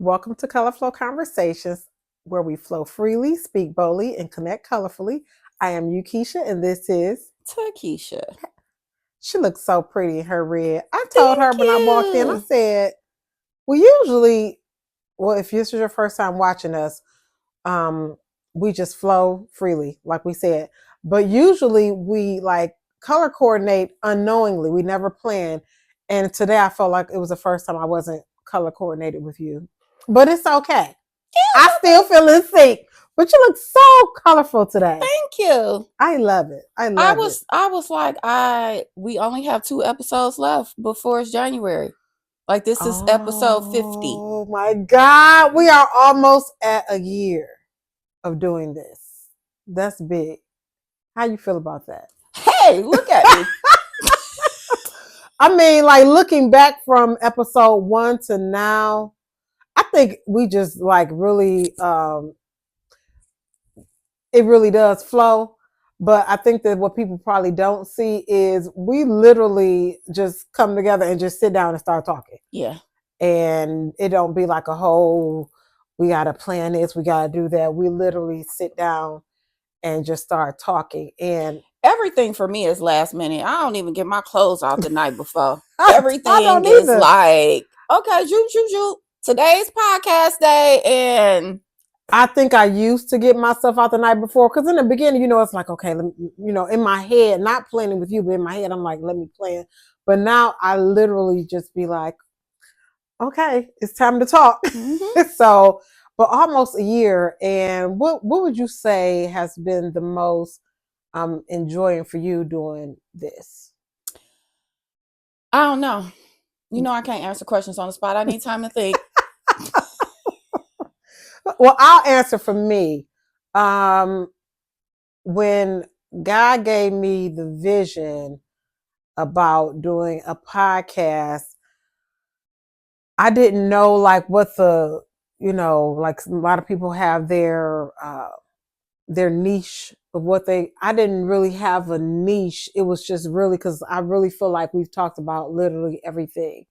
Welcome to Kolorflow Conversations, where we flow freely, speak boldly, and connect colorfully. I am Uakeisha, and this is Tikisha. She looks so pretty in her red. I told her Thank when I walked in, I you. said, "We usually, if this is your first time watching us, um, we just flow freely, like we said. But usually we like color coordinate unknowingly. We never plan. And today I felt like it was the first time I wasn't color coordinated with you. But it's okay. I still feel in sync. But you look so colorful today. Thank you. I love it. I was like, we only have 2 episodes left before it's January. Like this is episode 50. Oh my God. We are almost at a year of doing this. That's big. How you feel about that? Hey, look at me. I mean, like looking back from episode 1 to now, I think we just like really it really does flow. But I think that what people probably don't see is we literally just come together and just sit down and start talking. Yeah. And it don't be like a whole, we got to plan this, we got to do that. We literally sit down and just start talking. And everything for me is last minute. I don't even get my clothes out the night before. I Everything is like, okay, today's podcast day. And I think I used to get myself out the night before, because in the beginning, it's like, okay, in my head, not planning with you, but in my head, I'm like, let me plan. But now I literally just be like, okay, it's time to talk. Mm-hmm. So, but almost a year. And what would you say has been the most enjoying for you doing this? I don't know. I can't answer questions on the spot. I need time to think. Well, I'll answer for me. When God gave me the vision about doing a podcast, I didn't know like what the, like a lot of people have their niche of what I didn't really have a niche. It was just really because I really feel like we've talked about literally everything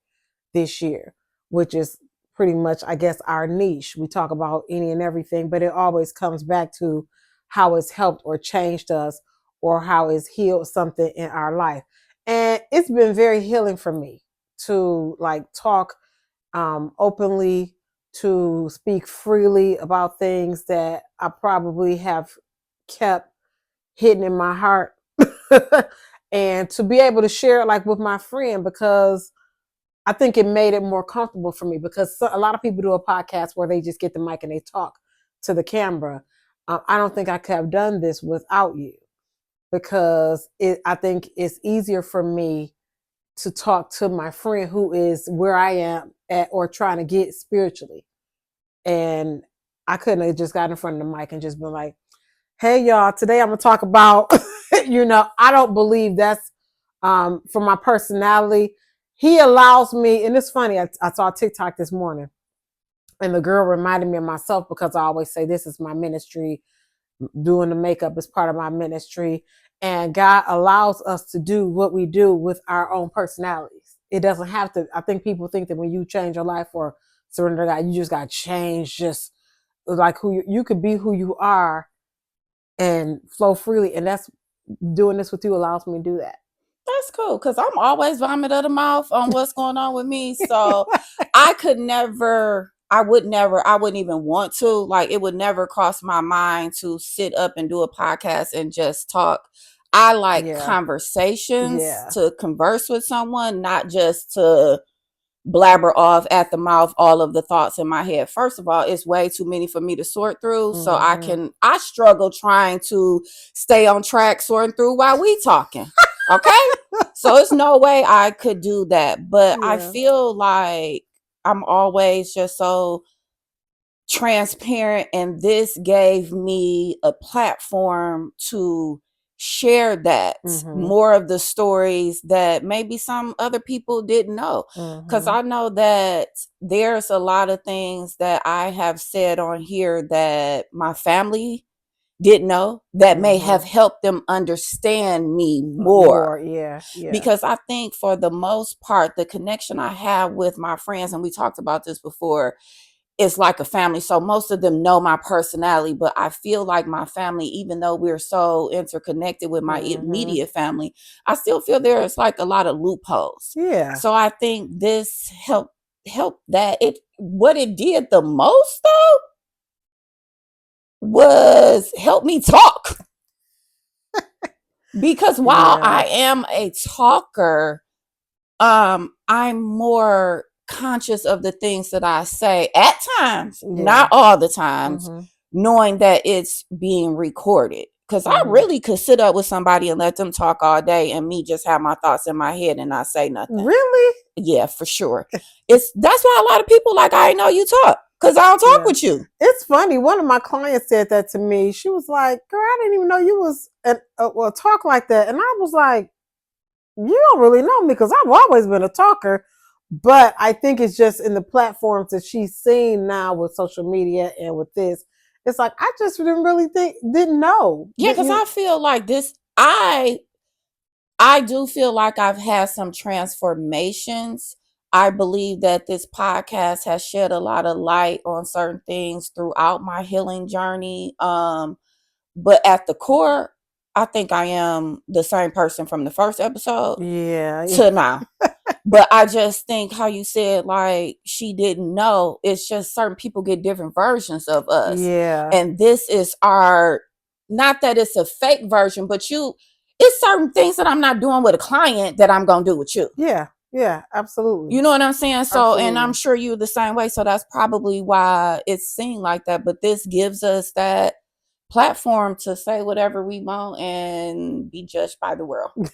this year, which is pretty much, I guess, our niche. We talk about any and everything, but it always comes back to how it's helped or changed us or how it's healed something in our life. And it's been very healing for me to like talk openly, to speak freely about things that I probably have kept hidden in my heart and to be able to share it like with my friend, because I think it made it more comfortable for me, because a lot of people do a podcast where they just get the mic and they talk to the camera. I don't think I could have done this without you, because I think it's easier for me to talk to my friend who is where I am at or trying to get spiritually. And I couldn't have just got in front of the mic and just been like, hey y'all, today I'm gonna talk about, I don't believe that's for my personality. He allows me, and it's funny, I saw TikTok this morning and the girl reminded me of myself, because I always say this is my ministry. Doing the makeup is part of my ministry. And God allows us to do what we do with our own personalities. It doesn't have to. I think people think that when you change your life or surrender to God, you just got to change just like who you could be, who you are, and flow freely. And that's doing this with you allows me to do that. That's cool, because I'm always vomit of the mouth on what's going on with me. So I wouldn't even want to. Like, it would never cross my mind to sit up and do a podcast and just talk. I like conversations, to converse with someone, not just to blabber off at the mouth all of the thoughts in my head. First of all, it's way too many for me to sort through. Mm-hmm. So I struggle trying to stay on track sorting through while we talking. Okay. So it's no way I could do that. But I feel like I'm always just so transparent, and this gave me a platform to share that, more of the stories that maybe some other people didn't know. Because I know that there's a lot of things that I have said on here that my family didn't know that may have helped them understand me more. Because I think for the most part, the connection I have with my friends, and we talked about this before, it's like a family. So most of them know my personality, but I feel like my family, even though we're so interconnected with my immediate family, I still feel there's like a lot of loopholes. Yeah. So I think this helped that. What it did the most though was help me talk. Because while I am a talker, I'm more conscious of the things that I say at times, not all the times, knowing that it's being recorded. Because I really could sit up with somebody and let them talk all day and me just have my thoughts in my head and not say nothing. Really? Yeah, for sure. That's why a lot of people like, I know you talk. Because I don't talk with you. It's funny. One of my clients said that to me. She was like, girl, I didn't even know you was talk like that. And I was like, you don't really know me because I've always been a talker. But I think it's just in the platforms that she's seen now with social media and with this. It's like, I just didn't know. Yeah, because I feel like this, I do feel like I've had some transformations. I believe that this podcast has shed a lot of light on certain things throughout my healing journey. But at the core, I think I am the same person from the first episode to now. But I just think how you said, like, she didn't know. It's just certain people get different versions of us. Yeah. And this is not that it's a fake version, but it's certain things that I'm not doing with a client that I'm going to do with you. Yeah. Yeah, absolutely. You know what I'm saying? So, absolutely. And I'm sure you're the same way. So that's probably why it's seen like that. But this gives us that platform to say whatever we want and be judged by the world. Yeah.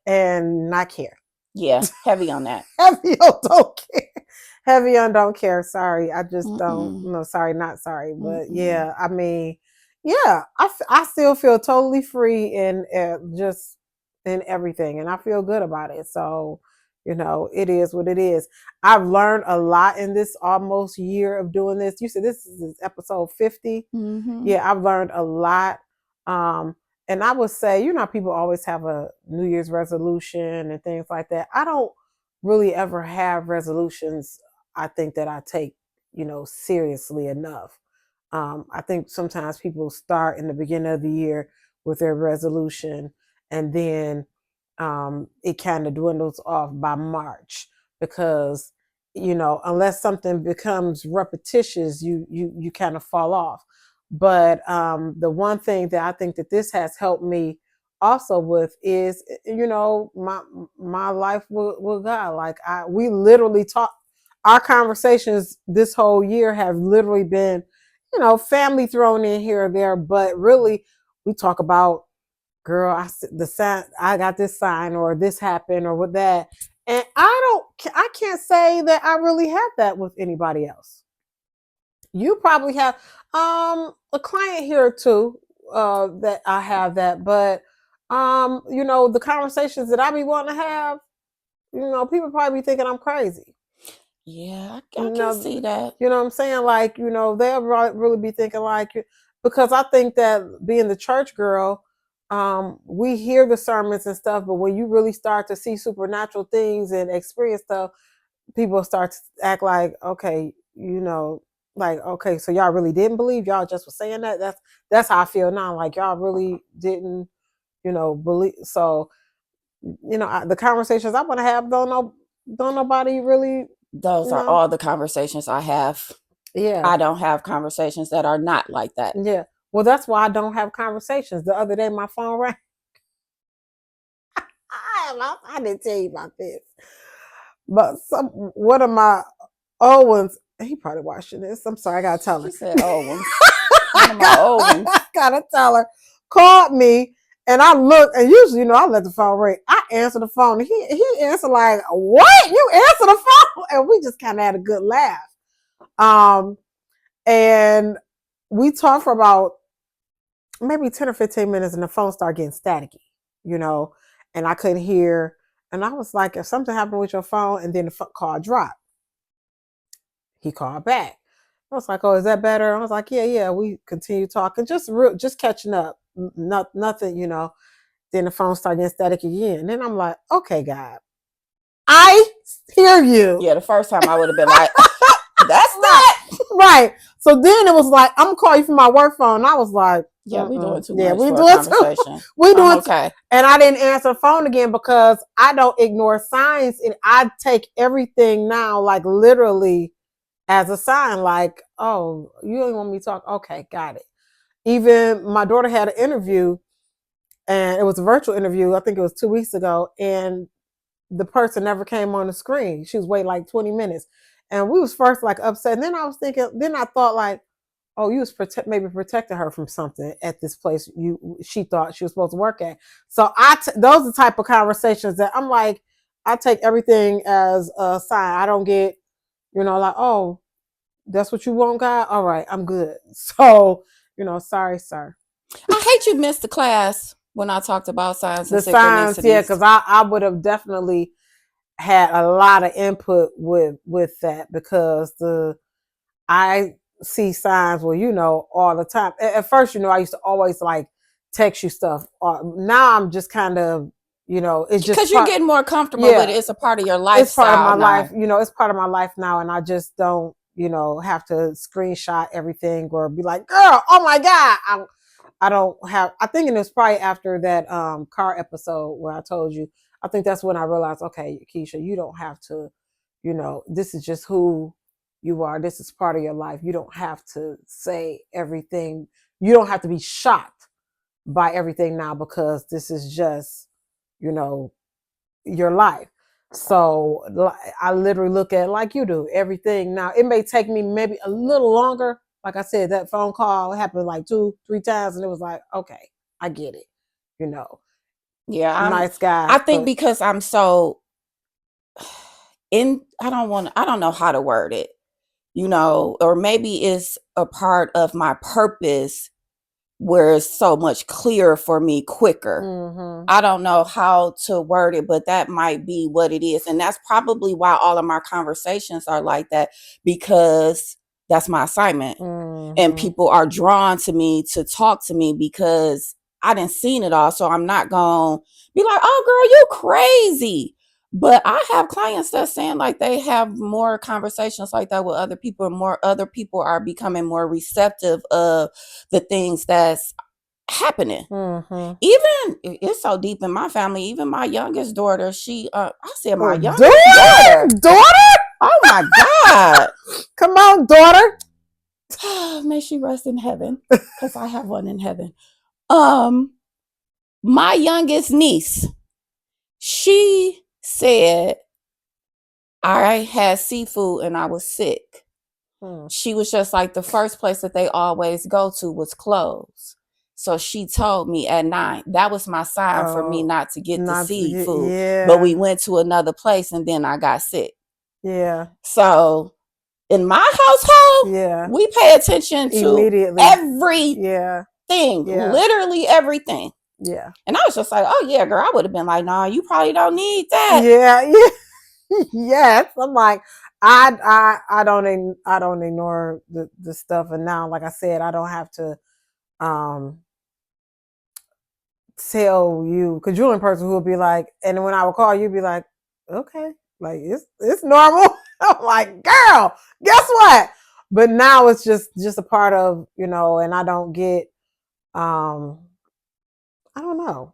And not care. Yeah, heavy on that. Heavy on don't care. Heavy on don't care. Sorry, I just don't. No, sorry, not sorry. But yeah, I mean, yeah, I still feel totally free and just in everything, and I feel good about it. So, it is what it is. I've learned a lot in this almost year of doing this. You said this is episode 50. Yeah, I've learned a lot. And I would say, people always have a New Year's resolution and things like that. I don't really ever have resolutions, I think, that I take, seriously enough. I think sometimes people start in the beginning of the year with their resolution and then it kind of dwindles off by March because, unless something becomes repetitious, you kind of fall off. But the one thing that I think that this has helped me also with is, my life with God. Like we literally talk. Our conversations this whole year have literally been, family thrown in here or there, but really we talk about, girl, I got this sign or this happened or with that, and I can't say that I really have that with anybody else. You probably have a client here or two that I have that, but the conversations that I be wanting to have, people probably be thinking I'm crazy. Yeah, I can see that. You know what I'm saying? Like, they'll really be thinking like, because I think that being the church girl, we hear the sermons and stuff, but when you really start to see supernatural things and experience stuff, people start to act like, okay, like, okay, so y'all really didn't believe, y'all just was saying that. That's how I feel now. Like y'all really didn't, believe. So, the conversations I want to have, don't nobody really. Those are all the conversations I have. Yeah. I don't have conversations that are not like that. Yeah. Well, that's why I don't have conversations. The other day, my phone rang. I didn't tell you about this. But one of my old ones, he probably watching this. I'm sorry, I gotta tell her. She said old ones. One of my old ones. I gotta tell her. Called me, and I looked, and usually, I let the phone ring. I answer the phone. He answered like, "What? You answer the phone?" And we just kind of had a good laugh. And we talked for about maybe 10 or 15 minutes, and the phone started getting staticky, and I couldn't hear. And I was like, if something happened with your phone, and then the call dropped. He called back. I was like, oh, is that better? I was like, yeah. We continue talking, just catching up. Nothing, Then the phone started getting static again. And then I'm like, okay, God, I hear you. Yeah, the first time I would have been like, that's that. Right. So then it was like, I'm gonna call you from my work phone. And I was like, yeah, we doing too much for a conversation. We doing okay. And I didn't answer the phone again because I don't ignore signs, and I take everything now like literally as a sign. Like, oh, you don't want me to talk? Okay, got it. Even my daughter had an interview, and it was a virtual interview. I think it was 2 weeks ago, and the person never came on the screen. She was waiting like 20 minutes. And we was first like upset. And then I was thinking, then I thought like, oh, you was maybe protecting her from something at this place she thought she was supposed to work at. So those are the type of conversations that I'm like, I take everything as a sign. I don't get, like, oh, that's what you want, God? All right, I'm good. So, sorry, sir. I hate you missed the class when I talked about signs and synchronicities. Signs, yeah, because I would have definitely had a lot of input with that, because I see signs all the time. At first, I used to always like text you stuff. Now I'm just kind of, it's just because you're getting more comfortable with it. It's a part of your lifestyle. It's part of my life. It's part of my life now, and I just don't, have to screenshot everything or be like, girl, oh my God. I don't have, I think it was probably after that car episode where I told you, I think that's when I realized, okay, Keisha, you don't have to, this is just who you are. This is part of your life. You don't have to say everything. You don't have to be shocked by everything now, because this is just, your life. So I literally look at it like you do, everything. Now, it may take me maybe a little longer. Like I said, that phone call happened like 2-3 times, and it was like, okay, I get it. Yeah, nice guy. I think because I'm so I don't know how to word it, or maybe it's a part of my purpose where it's so much clearer for me quicker. Mm-hmm. I don't know how to word it, but that might be what it is. And that's probably why all of my conversations are like that, because that's my assignment. Mm-hmm. And people are drawn to me to talk to me because I didn't seen it all. So I'm not going to be like, oh, girl, you crazy. But I have clients that saying like they have more conversations like that with other people, and more other people are becoming more receptive of the things that's happening. Mm-hmm. Even it's so deep in my family. Even my youngest daughter, I said my youngest daughter. Oh my God! Come on, daughter. May she rest in heaven, because I have one in heaven. My youngest niece, she said, I had seafood and I was sick. She was just like, the first place that they always go to was clothes. So she told me at 9. That was my sign for me not to get the seafood. Yeah. But we went to another place and then I got sick. Yeah. So in my household, we pay attention to immediately everything. Yeah. Literally everything. Yeah. And I was just like, oh yeah, girl, I would have been like, nah, you probably don't need that. Yeah. Yes. I'm like, I don't ignore the stuff. And now, like I said, I don't have to tell you, because you're the person who will be like, and when I will call you, be like, okay, like it's normal. I'm like, girl, guess what? But now it's just a part of, and I don't get I don't know.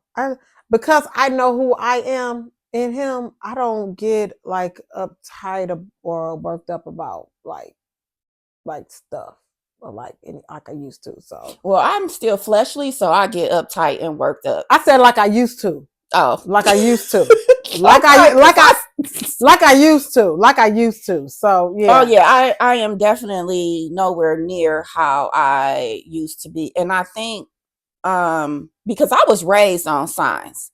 Because I know who I am in him, I don't get like uptight or worked up about like stuff or like I used to. So well, I'm still fleshly, so I get uptight and worked up. I said like I used to. Oh, like I used to. like I used to. So yeah. Oh yeah, I am definitely nowhere near how I used to be, and I think because I was raised on signs.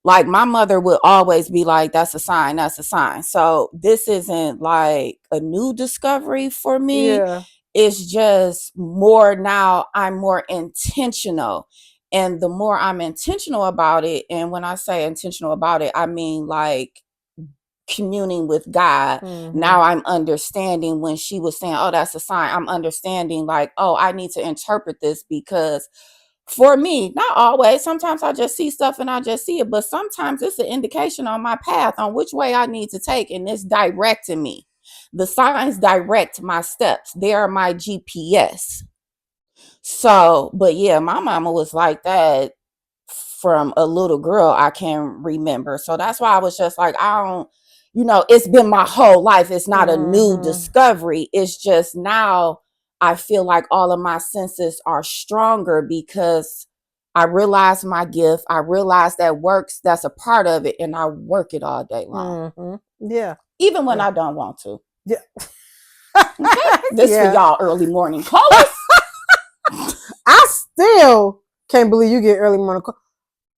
Like my mother would always be like, that's a sign, that's a sign. So this isn't like a new discovery for me. Yeah. It's just more now I'm more intentional. And the more I'm intentional about it, and when I say intentional about it, I mean like communing with God. Mm-hmm. Now I'm understanding when she was saying, oh, that's a sign. I'm understanding like, oh, I need to interpret this because For me, not always. Sometimes I just see stuff and I just see it, but sometimes it's an indication on my path on which way I need to take, and it's directing me. The signs direct my steps. They are my GPS. So, but yeah, my mama was like that from a little girl I can remember. So that's why I was just like, I don't, it's been my whole life. It's not a new discovery. It's just now I feel like all of my senses are stronger because I realize my gift. I realize that works. That's a part of it. And I work it all day long. Yeah. Even when I don't want to. Yeah. Okay? This for y'all early morning callers. I still can't believe you get early morning calls.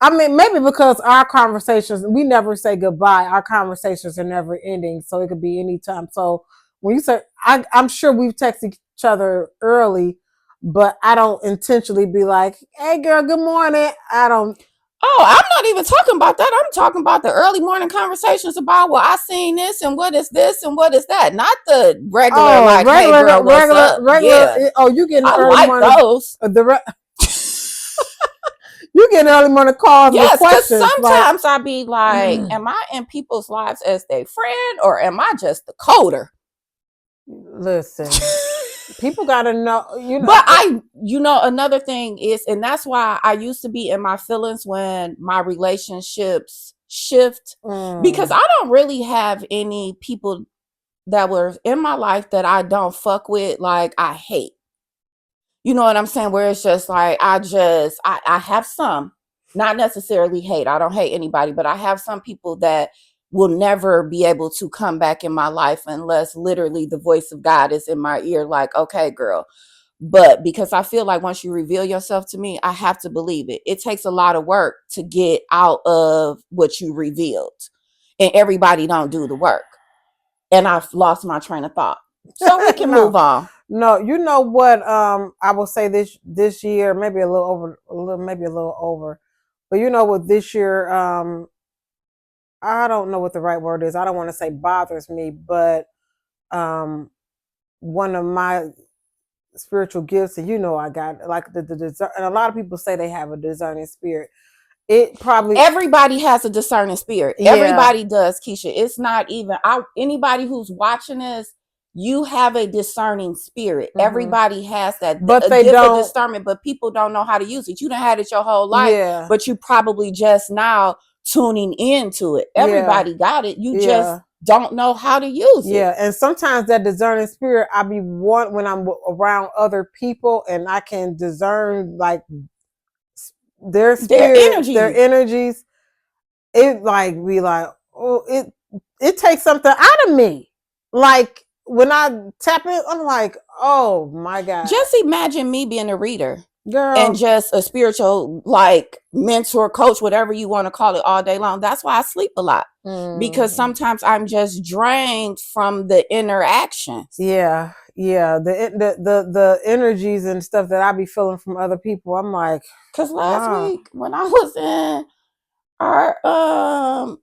I mean, maybe because our conversations, we never say goodbye. Our conversations are never ending. So it could be any time. So when you say, I'm sure we've texted each other early, but I don't intentionally be like, hey girl, good morning. I don't. Oh, I'm not even talking about that. I'm talking about the early morning conversations about, well, I seen this and what is this and what is that. Not the regular, hey girl, what's up? Yeah. Oh, you getting early like morning. Those. You get early morning calls with questions. Yes, because sometimes I be like, am I in people's lives as their friend or am I just the coder? Listen, people got to know, But another thing is, and that's why I used to be in my feelings when my relationships shift, because I don't really have any people that were in my life that I don't fuck with, like I hate. You know what I'm saying? Where it's just like, I have some, not necessarily hate. I don't hate anybody, but I have some people that will never be able to come back in my life unless literally the voice of God is in my ear, like, okay, girl. But because I feel like once you reveal yourself to me, I have to believe it. It takes a lot of work to get out of what you revealed. And everybody don't do the work. And I've lost my train of thought. So we can move on. No, you know what? I will say this year, maybe a little over. But you know what? This year, I don't know what the right word is. I don't want to say bothers me, but one of my spiritual gifts, and I got like the and a lot of people say they have a discerning spirit. It probably everybody has a discerning spirit. Yeah. Everybody does, Keisha. It's not even anybody who's watching this. You have a discerning spirit. Everybody has that, but they don't discernment. But people don't know how to use it. You done had it your whole life, but you probably just now tuning into it. Everybody got it. You just don't know how to use it. Yeah, and sometimes that discerning spirit, I be when I'm around other people, and I can discern like their spirit, their energies. It like be like, oh, it takes something out of me. Like when I tap it, I'm like, oh my God. Just imagine me being a reader. Girl. And just a spiritual, like, mentor, coach, whatever you want to call it, all day long. That's why I sleep a lot. Because sometimes I'm just drained from the interactions. Yeah. The energies and stuff that I be feeling from other people. I'm like, because last week when I was in our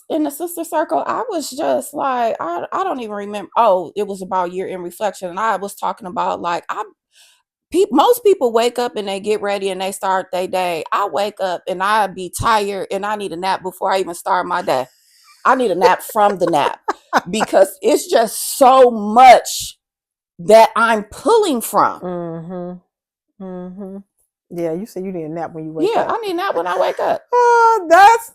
in the sister circle, I was just like, I don't even remember. Oh, it was about year in reflection, and I was talking about like most people wake up and they get ready and they start their day. I wake up and I be tired and I need a nap before I even start my day. I need a nap from the nap because it's just so much that I'm pulling from. Yeah, you said you need a nap when you wake up. Yeah, I need a nap when I wake up.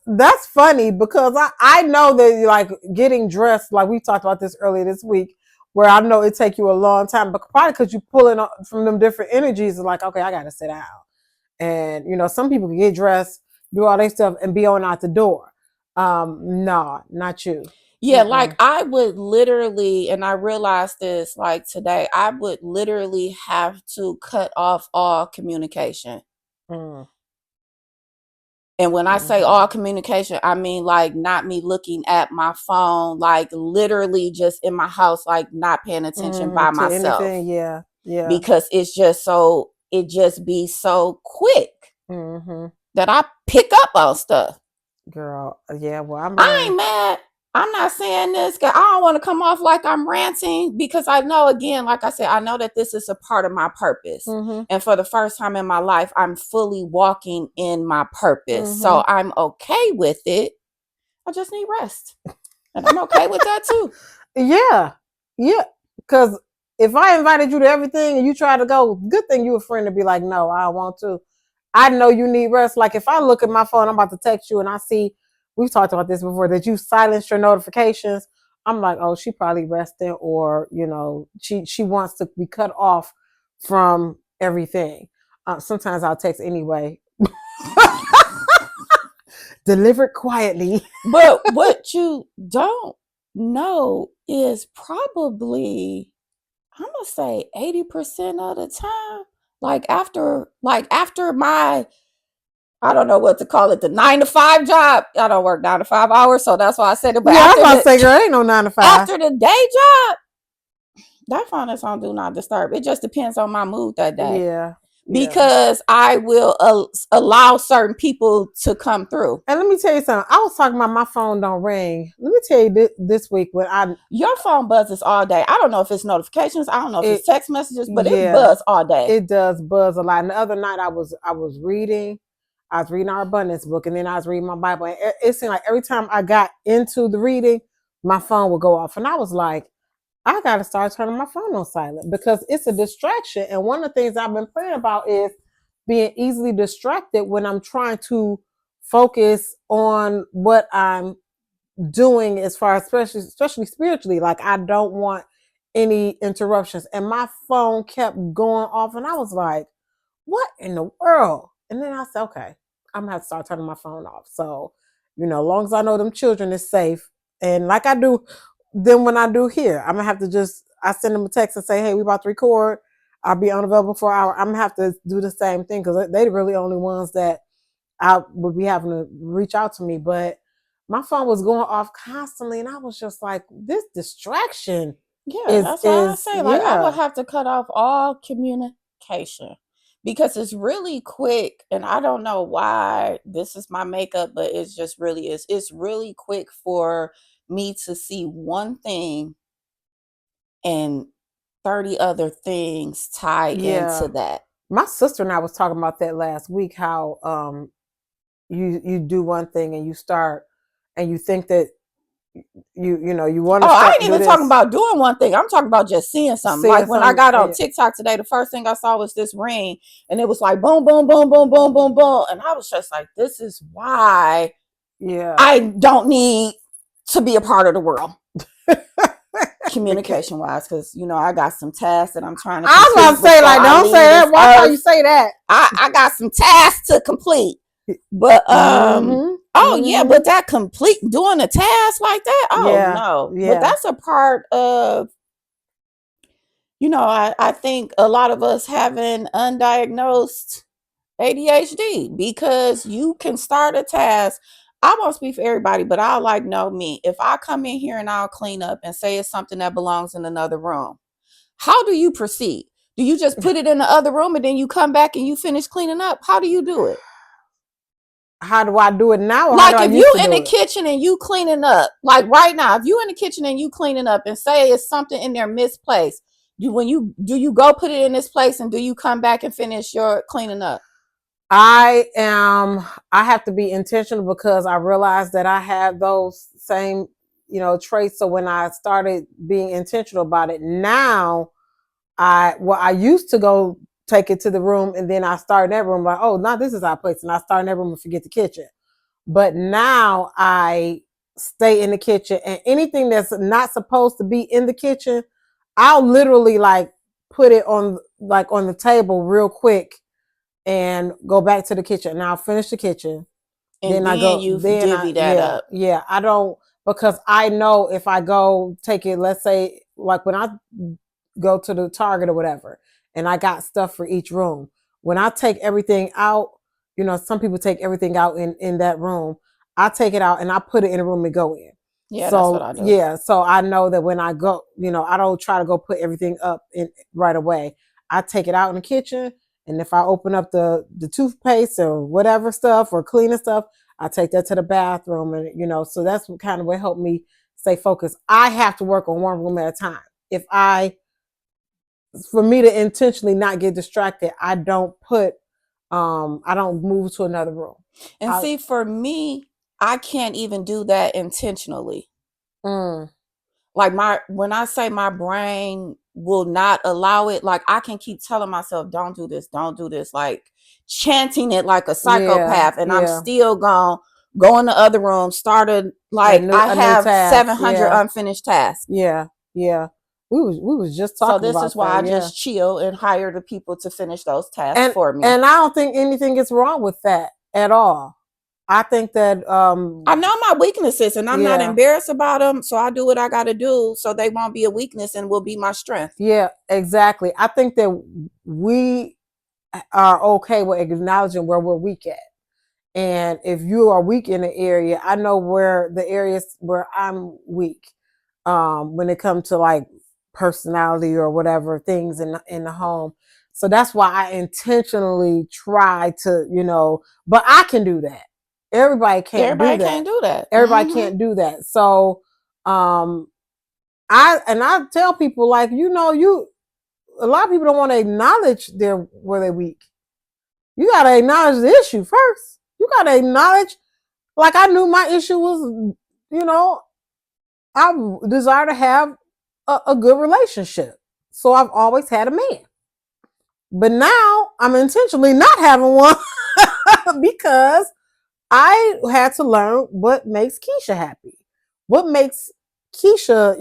That's funny because I know that like getting dressed, like we talked about this earlier this week, where I know it take you a long time, but probably because you pulling from them different energies, like, okay, I got to sit down. And, some people can get dressed, do all their stuff and be on out the door. No, not you. Yeah, like I would literally, and I realized this like today, I would literally have to cut off all communication. And when I say all communication, I mean like not me looking at my phone, like literally just in my house, like not paying attention by myself. Anything. Yeah. Because it just be so quick that I pick up on stuff. Girl, yeah, well, I ain't mad. I'm not saying this, I don't want to come off like I'm ranting, because I know, again, like I said, I know that this is a part of my purpose. Mm-hmm. And for the first time in my life, I'm fully walking in my purpose. Mm-hmm. So I'm okay with it. I just need rest. And I'm okay with that too. Yeah. Yeah. Because if I invited you to everything and you try to go, good thing you a friend to be like, no, I don't want to. I know you need rest. Like if I look at my phone, I'm about to text you and I see, we've talked about this before, that you silenced your notifications. I'm like, oh, she probably resting, or, you know, she wants to be cut off from everything. Sometimes I'll text anyway. Delivered quietly. But what you don't know is probably, I'm gonna say 80% of the time, like after my, I don't know what to call it, the 9 to 5 job. I don't work 9 to 5 hours, so that's why I said it. But yeah, I was about to say, girl, ain't no 9 to 5. After the day job, that phone is on do not disturb. It just depends on my mood that day. Yeah. Because I will allow certain people to come through. And let me tell you something. I was talking about my phone don't ring. Let me tell you this week when your phone buzzes all day. I don't know if it's notifications. I don't know if it's text messages, but it buzz all day. It does buzz a lot. And the other night I was reading. I was reading our abundance book, and then I was reading my Bible. And it seemed like every time I got into the reading, my phone would go off. And I was like, I got to start turning my phone on silent, because it's a distraction. And one of the things I've been praying about is being easily distracted when I'm trying to focus on what I'm doing, as far as especially spiritually. Like I don't want any interruptions. And my phone kept going off, and I was like, what in the world? And then I said, okay, I'm gonna have to start turning my phone off. So, you know, as long as I know them children is safe, and like I do, then when I do here, I'm gonna have to I send them a text and say, hey, we about to record. I'll be unavailable for an hour. I'm gonna have to do the same thing, because they're really the only ones that I would be having to reach out to me. But my phone was going off constantly, and I was just like, this distraction. Yeah, that's why I say, like, I would have to cut off all communication, because it's really quick. And I don't know why this is my makeup, but it's just really is. It's really quick for me to see one thing and 30 other things tied into that. My sister and I was talking about that last week, how you do one thing and you start and you think that you know you want to. I ain't even talking about doing one thing. I'm talking about just seeing something. Like when I got on TikTok today, the first thing I saw was this ring, and it was like boom, boom, boom, boom, boom, boom, boom, and I was just like, this is why I don't need to be a part of the world. Communication wise, because you know I got some tasks that I'm trying to complete. I was about to say, like, don't say that. Why can't you say that? I got some tasks to complete. But yeah, but that complete doing a task like that, no. But that's a part of, you know, I think a lot of us having undiagnosed ADHD, because you can start a task. I won't speak for everybody, but I'll know me. If I come in here and I'll clean up and say it's something that belongs in another room, how do you proceed? Do you just put it in the other room and then you come back and you finish cleaning up? How do you do it? How do I do it now? Like if you in the kitchen and you cleaning up, like right now, if you in the kitchen and you cleaning up and say it's something in there misplaced, do you go put it in this place, and do you come back and finish your cleaning up? I have to be intentional, because I realized that I have those same, you know, traits. So when I started being intentional about it, now I used to go take it to the room, and then I start in that room like, oh, now this is our place, and I start in that room and forget the kitchen. But now I stay in the kitchen, and anything that's not supposed to be in the kitchen, I'll literally like put it on the table real quick and go back to the kitchen. And I'll finish the kitchen. And then I go, divvy that up. Yeah, I don't, because I know if I go take it, let's say like when I go to the Target or whatever, and I got stuff for each room, when I take everything out, you know, some people take everything out in that room. I take it out and I put it in a room and go in. Yeah, so, that's what I do. Yeah, so I know that when I go, you know, I don't try to go put everything up in right away. I take it out in the kitchen, and if I open up the toothpaste or whatever stuff or cleaning stuff, I take that to the bathroom, and you know, so that's what helped me stay focused. I have to work on one room at a time. For me to intentionally not get distracted, I don't move to another room. And see, for me, I can't even do that intentionally. Like when I say my brain will not allow it, like I can keep telling myself, don't do this, like chanting it like a psychopath, and I'm still gonna go in the other room, started like I have 700 unfinished tasks. Yeah. We was just talking about that. So this is why I just chill and hire the people to finish those tasks for me. And I don't think anything is wrong with that at all. I think that I know my weaknesses and I'm not embarrassed about them, so I do what I got to do so they won't be a weakness and will be my strength. Yeah, exactly. I think that we are okay with acknowledging where we're weak at. And if you are weak in an area, I know where the areas where I'm weak when it comes to like personality or whatever things in the home. So that's why I intentionally try to, but I can do that. Everybody can't do that. Everybody can't do that. So I tell people like, a lot of people don't want to acknowledge where they're weak. You got to acknowledge the issue first. You got to acknowledge, like I knew my issue was, I desire to have a good relationship. So I've always had a man. But now I'm intentionally not having one because I had to learn what makes Keisha happy. What makes Keisha,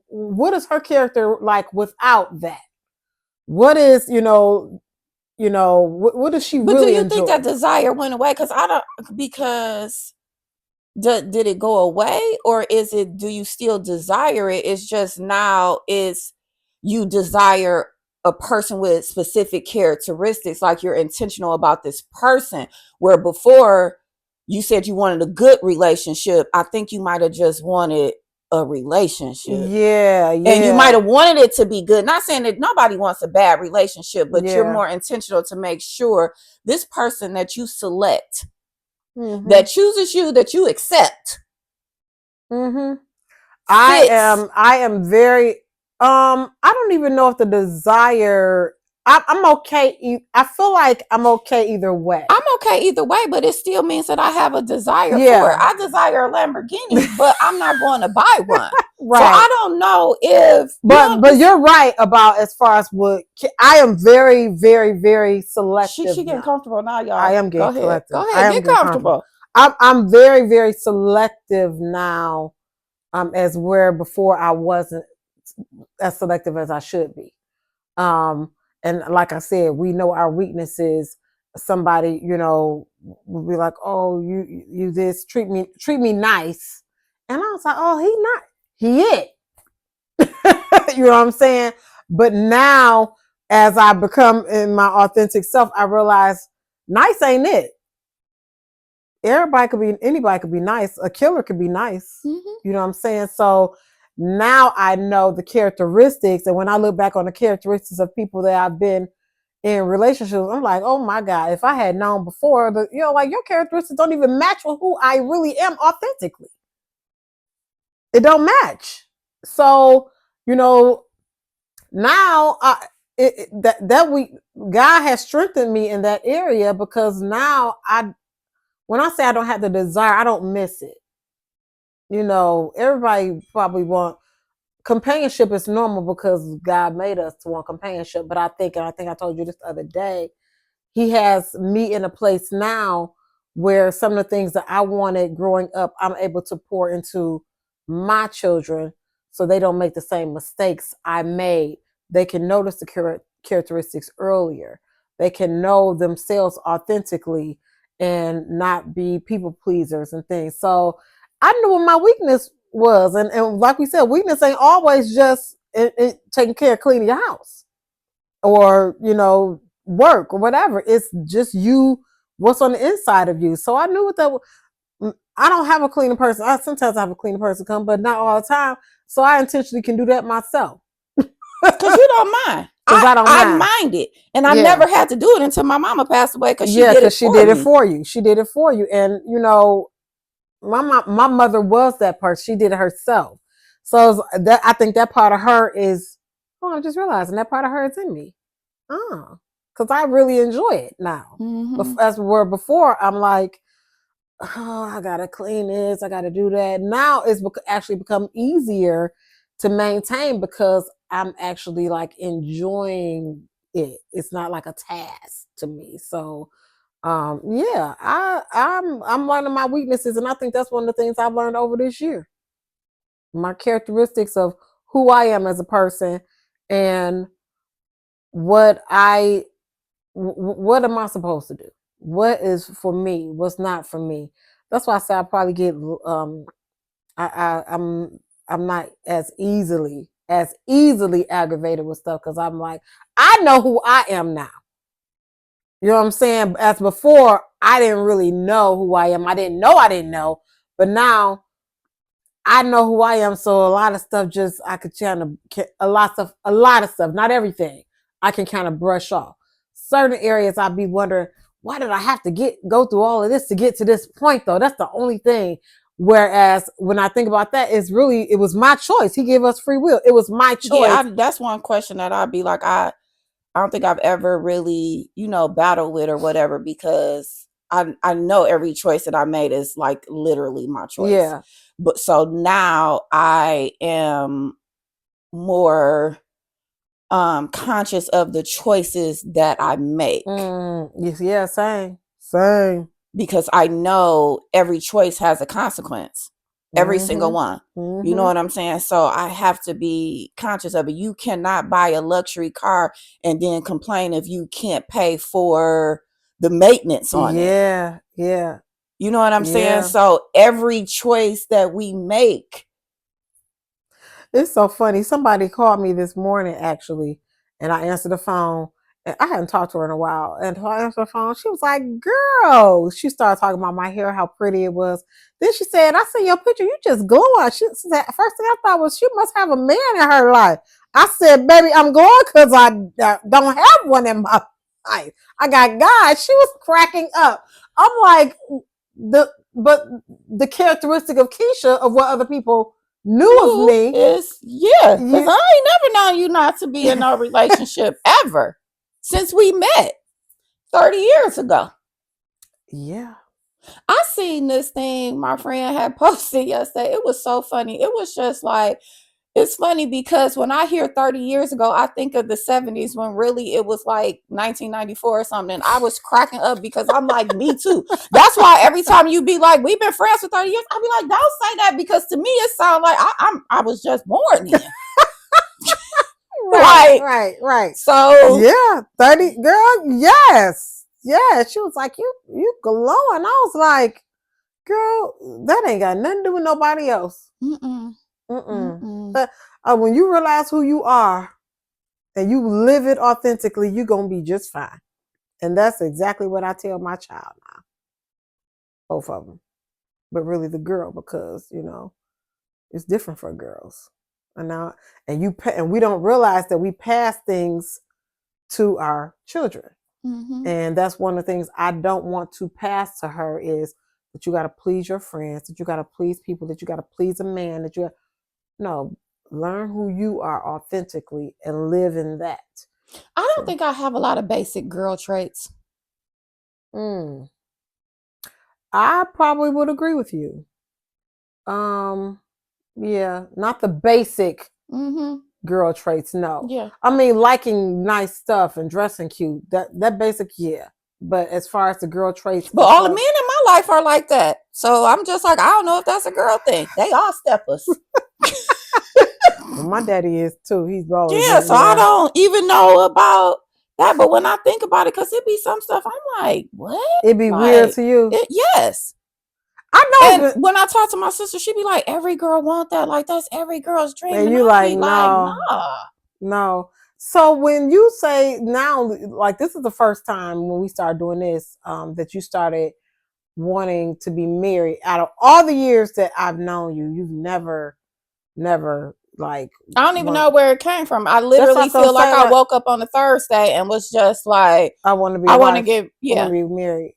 what is her character like without that? What is, what does she really enjoy? But do you think that desire went away? Because did it go away, or do you still desire it? It's just now you desire a person with specific characteristics, like you're intentional about this person, where before you said you wanted a good relationship. I think you might have just wanted a relationship. Yeah. And you might have wanted it to be good. Not saying that nobody wants a bad relationship, but you're more intentional to make sure this person that you select, that chooses you, that you accept. I am very, I don't even know if the desire, I'm okay. I feel like I'm okay either way. I'm okay either way, but it still means that I have a desire for it. I desire a Lamborghini, but I'm not going to buy one. Right. So I don't know if. But you're right about as far as what I am very, very, very selective. She getting comfortable now, y'all. I am getting selective. Go ahead, get comfortable. I'm very, very selective now. As where before I wasn't as selective as I should be. And like I said, we know our weaknesses. Somebody, will be like, "Oh, you this treat me nice," and I was like, "Oh, he it." You know what I'm saying? But now, as I become in my authentic self, I realize nice ain't it. Anybody could be nice. A killer could be nice. You know what I'm saying? So now I know the characteristics. And when I look back on the characteristics of people that I've been in relationships, I'm like, oh my God, if I had known before, like your characteristics don't even match with who I really am authentically. It don't match. So, now God has strengthened me in that area, because now when I say I don't have the desire, I don't miss it. Everybody probably want companionship. Is normal because God made us to want companionship. But I think I told you this the other day, He has me in a place now where some of the things that I wanted growing up, I'm able to pour into my children so they don't make the same mistakes I made. They can notice the characteristics earlier. They can know themselves authentically and not be people pleasers and things. So I knew what my weakness was. And like we said, weakness ain't always just taking care of cleaning your house or, work or whatever. It's just what's on the inside of you. So I knew what that was. I don't have a cleaning person. Sometimes I have a cleaning person come, but not all the time. So I intentionally can do that myself. Because you don't mind. I mind it. And I never had to do it until my mama passed away, because she did it for you. She did it for you. And, my mother was that person. She did it herself. So that I think that part of her is. Oh, I'm just realizing that part of her is in me. Oh, because I really enjoy it now. Mm-hmm. As we were before, I'm like, oh, I gotta clean this, I gotta do that. Now it's actually become easier to maintain because I'm actually like enjoying it. It's not like a task to me. So yeah, I'm learning my weaknesses, and I think that's one of the things I've learned over this year. My characteristics of who I am as a person, and what what am I supposed to do? What is for me? What's not for me? That's why I say I probably get I'm not as easily aggravated with stuff because I'm like, I know who I am now. You know what I'm saying? As before, I didn't really know who I am. I didn't know, but now I know who I am. So a lot of stuff just I could kind of a lot of stuff, not everything, I can kind of brush off. Certain areas I'd be wondering, why did I have to go through all of this to get to this point though? That's the only thing. Whereas when I think about that, it was my choice. He gave us free will. It was my choice. Yeah, that's one question that I'd be like, I don't think I've ever really, battled with or whatever, because I know every choice that I made is like literally my choice. Yeah. But so now I am more conscious of the choices that I make. Yeah, same. Because I know every choice has a consequence. Every single one. Mm-hmm. You know what I'm saying? So I have to be conscious of it. You cannot buy a luxury car and then complain if you can't pay for the maintenance on it. Yeah. You know what I'm saying? So every choice that we make. It's so funny. Somebody called me this morning, actually, and I answered the phone. And I hadn't talked to her in a while. And I answered the phone. She was like, girl. She started talking about my hair, how pretty it was. Then she said, I seen your picture. You just glowing. She said, first thing I thought was she must have a man in her life. I said, baby, I'm glowing because I don't have one in my life. I got God. She was cracking up. I'm like, but the characteristic of Keisha of what other people knew of me is because I ain't never known you not to be in no relationship ever since we met 30 years ago. Yeah. I seen this thing my friend had posted yesterday. It was so funny. It was just like, it's funny because when I hear 30 years ago, I think of the 70s when really it was like 1994 or something. I was cracking up because I'm like, me too. That's why every time you be like, we've been friends for 30 years, I'll be like, don't say that, because to me it sounds like I was just born then. Right. So yeah, 30 girl, yes. Yeah. She was like, you glowing. I was like, girl, that ain't got nothing to do with nobody else. But when you realize who you are and you live it authentically, you're gonna be just fine. And that's exactly what I tell my child now. Both of them. But really the girl, because it's different for girls. And we don't realize that we pass things to our children. And that's one of the things I don't want to pass to her, is that you got to please your friends, that you got to please people, that you got to please a man, learn who you are authentically and live in that. I don't think I have a lot of basic girl traits. I probably would agree with you. Yeah, not the basic girl traits. No. Yeah. I mean, liking nice stuff and dressing cute. That basic, yeah. But as far as the girl traits, but all the men in my life are like that. So I'm just like, I don't know if that's a girl thing. They all steppers. Well, my daddy is too. He's always so I don't even know about that. But when I think about it, because it be some stuff, I'm like, what? It'd be weird to you. Yes. I know. And when I talk to my sister, she'd be like, every girl want that. Like, that's every girl's dream. And you like, no. No. So when you say now, like, this is the first time when we started doing this, that you started wanting to be married. Out of all the years that I've known you, you've never like. I don't even know where it came from. I literally feel like I woke up on a Thursday and was just like, I want to be. I want to get. Yeah. I want to be married.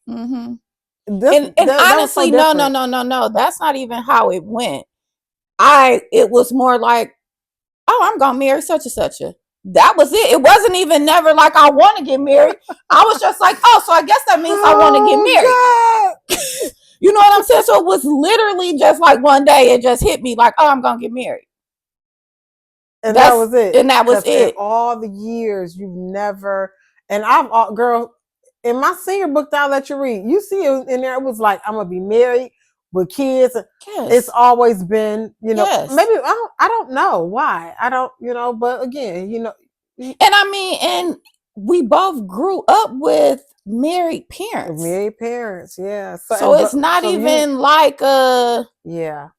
And honestly, no. That's not even how it went. It was more like, oh, I'm gonna marry such and such a. That was it. It wasn't even never like I want to get married. I was just like, oh, so I guess that means I want to get married. You know what I'm saying? So it was literally just like one day it just hit me like, oh, I'm gonna get married. And that was it. And that was it. All the years you've never, and girl, in my senior book that I let you read, you see it in there, it was like, I'm gonna be married with kids. Yes. It's always been, maybe I don't know why. I don't, but again, and I mean, and we both grew up with married parents. Yeah. So it's not even like yeah.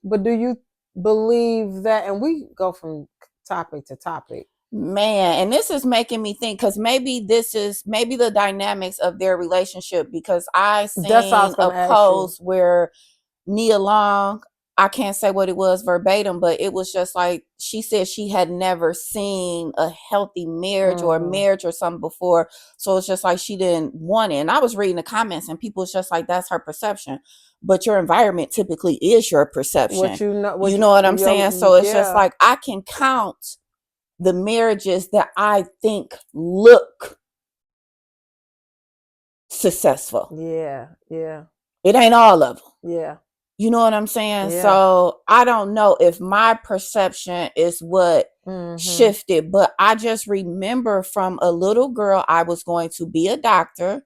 But do you believe that, and we go from topic to topic, man, and this is making me think, because maybe the dynamics of their relationship, because I seen a post where Nia Long, I can't say what it was verbatim, but it was just like, she said she had never seen a healthy marriage or a marriage or something before, so it's just like she didn't want it. And I was reading the comments and people was just like, that's her perception, but your environment typically is your perception. You know what I'm saying? So it's just like, I can count the marriages that I think look successful. Yeah. It ain't all of them. Yeah. You know what I'm saying? Yeah. So I don't know if my perception is what shifted, but I just remember from a little girl, I was going to be a doctor.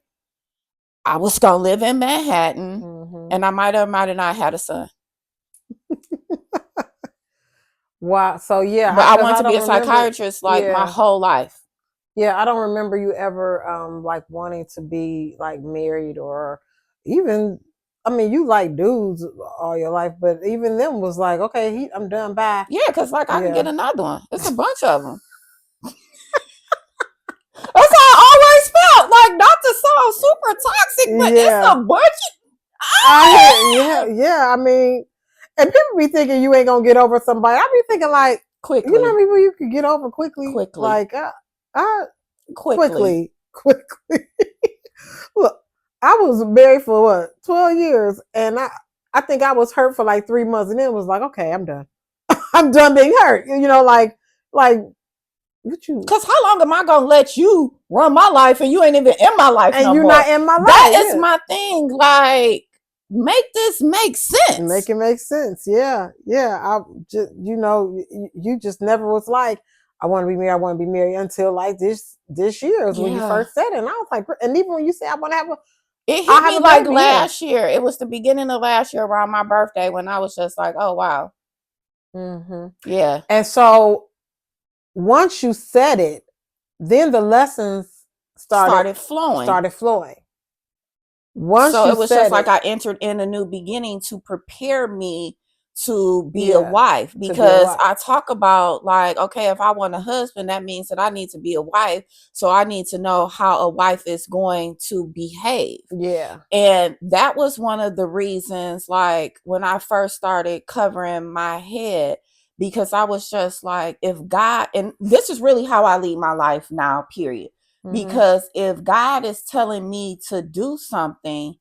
I was going to live in Manhattan, and I might or might not had a son. Wow. So yeah, but I wanted to be a psychiatrist my whole life. Yeah, I don't remember you ever like wanting to be like married, or even, I mean, you like dudes all your life, but even them was like, okay, I'm done, bye. Yeah, because like I can get another one. It's a bunch of them. That's how I always felt. Like, not to sound super toxic, but it's a bunch. Yeah. I mean, and people be thinking you ain't gonna get over somebody. I be thinking like, quickly. You know how many people you could get over quickly? Like, quickly. Look, I was married for 12 years, and I think I was hurt for like 3 months, and then it was like, okay, I'm done. I'm done being hurt. Like what you? Because how long am I gonna let you run my life and you ain't even in my life and no you're more? Not in my life. That is my thing. Like, make this make sense. Make it make sense. Yeah. I just, you just never was like, I want to be married until like this year is when you first said it. And I was like, and even when you say I want to have it hit me like last year. It was the beginning of last year around my birthday when I was just like, oh wow. Yeah. And so once you said it, then the lessons started flowing. Once so it was just like I entered in a new beginning to prepare me to be a wife, because I talk about like, okay, if I want a husband, that means that I need to be a wife. So I need to know how a wife is going to behave. Yeah. And that was one of the reasons, like when I first started covering my head, because I was just like, if God, and this is really how I lead my life now, period. Because if God is telling me to do something,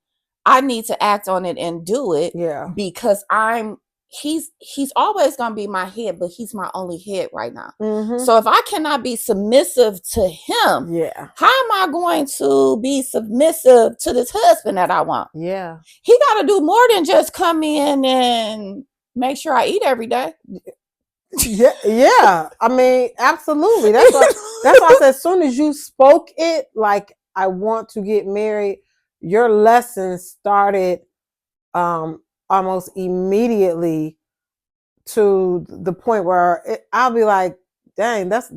I need to act on it and do it. Yeah. Because he's always going to be my head, but he's my only head right now. So if I cannot be submissive to him, how am I going to be submissive to this husband that I want? Yeah. He got to do more than just come in and make sure I eat every day. Yeah. I mean, absolutely. That's why I said, as soon as you spoke it, like, I want to get married, your lessons started almost immediately to the point where I'll be like, dang, that's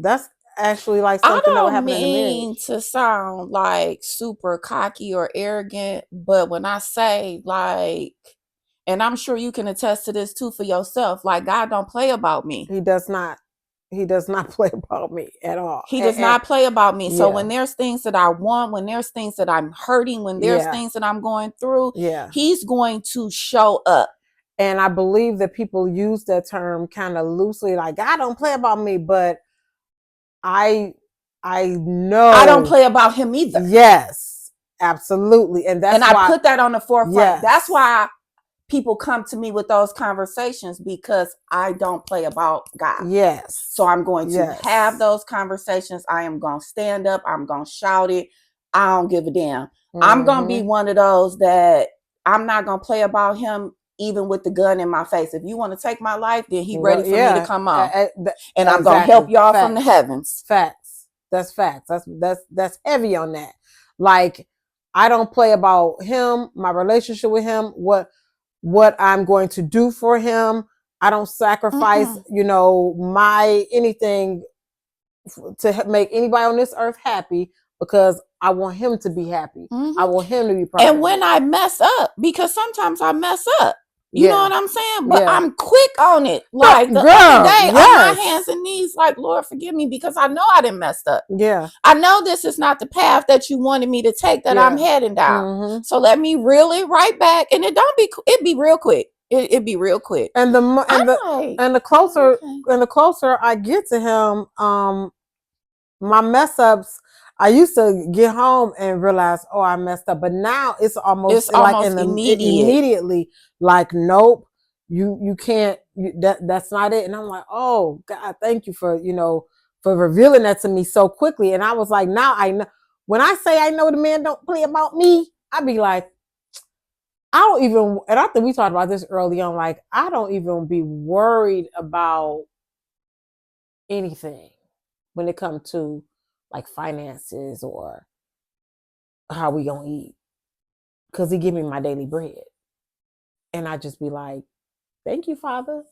actually like something that would happen in the marriage. I don't mean to sound like super cocky or arrogant, but when I say like, and I'm sure you can attest to this too for yourself, like, God don't play about me. He does not play about me at all. He does not play about me. So when there's things that I want, when there's things that I'm hurting, when there's things that I'm going through, he's going to show up. And I believe that people use that term kind of loosely, like, God don't play about me, but I know I don't play about him either. Yes. Absolutely. And that's why I put that on the forefront. Yes. That's why people come to me with those conversations, because I don't play about God. Yes. So I'm going to have those conversations. I am going to stand up. I'm going to shout it. I don't give a damn. I'm going to be one of those that I'm not going to play about him, even with the gun in my face. If you want to take my life, then he ready for me to come on. And I'm going to help y'all from the heavens. Facts. That's facts. That's heavy on that. Like, I don't play about him, my relationship with him, what I'm going to do for him. I don't sacrifice, my anything to make anybody on this earth happy, because I want him to be happy. I want him to be proud. And when I mess up, because sometimes I mess up, you know what I'm saying? But I'm quick on it. Like the other day, on my hands and knees, like, Lord, forgive me, because I know I done messed up. Yeah. I know this is not the path that you wanted me to take, that I'm heading down. So let me reel it right back. And it be real quick. It'd be real quick. And the closer I get to him, my mess ups, I used to get home and realize, oh, I messed up. But now it's almost immediately like, nope, you can't, that's not it. And I'm like, oh God, thank you for revealing that to me so quickly. And I was like, now I know, when I say I know the man don't play about me, I be like, I don't even, and I think we talked about this early on, like, I don't even be worried about anything when it comes to like finances or how we gonna eat, because he give me my daily bread. And I just be like, thank you, Father.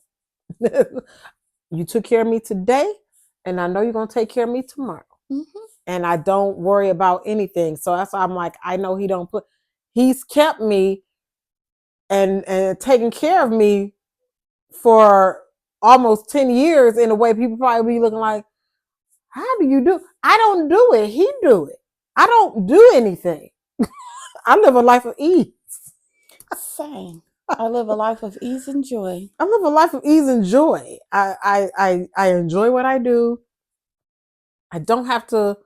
You took care of me today, and I know you're gonna take care of me tomorrow. And I don't worry about anything. So that's why I'm like, I know he's kept me and taken care of me for almost 10 years in a way people probably be looking like, how do you do? I don't do it. He do it. I don't do anything. I live a life of ease. Same. I live a life of ease and joy. I live a life of ease and joy. I enjoy what I do. I don't have to,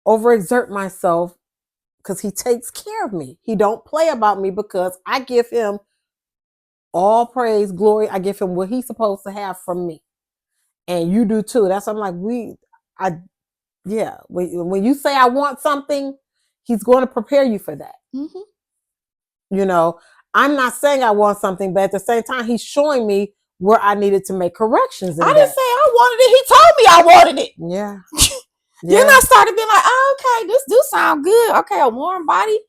overexert myself, because he takes care of me. He don't play about me, because I give him all praise, glory. I give him what he's supposed to have from me. And you do too. That's why I'm like, when you say I want something, he's going to prepare you for that. I'm not saying I want something, but at the same time, he's showing me where I needed to make corrections. I didn't say I wanted it. He told me I wanted it. Yeah. Then I started being like, oh, okay, this do sound good. Okay, a warm body.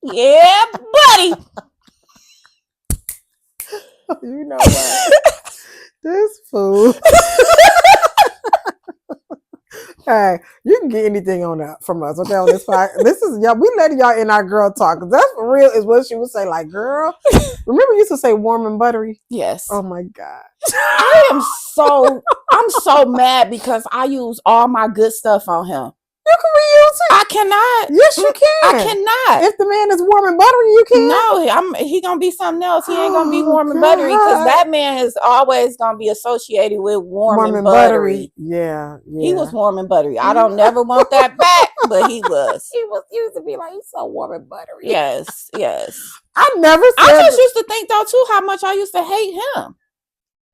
Yeah, buddy. You know what? This fool. Hey, you can get anything on that from us, okay? On this podcast, this is y'all. We letting y'all in our girl talk. That's for real. Is what she would say. Like, girl, remember you used to say warm and buttery? Yes. Oh my God. I'm so mad because I use all my good stuff on him. You can reuse it. I cannot. Yes, you can. I cannot. If the man is warm and buttery, you can. No, he gonna be something else. He ain't gonna be warm and buttery, because that man is always gonna be associated with warm and buttery. Yeah. He was warm and buttery. I don't never want that back, but he was. He used to be like, he's so warm and buttery. Yes. I just used to think though too how much I used to hate him.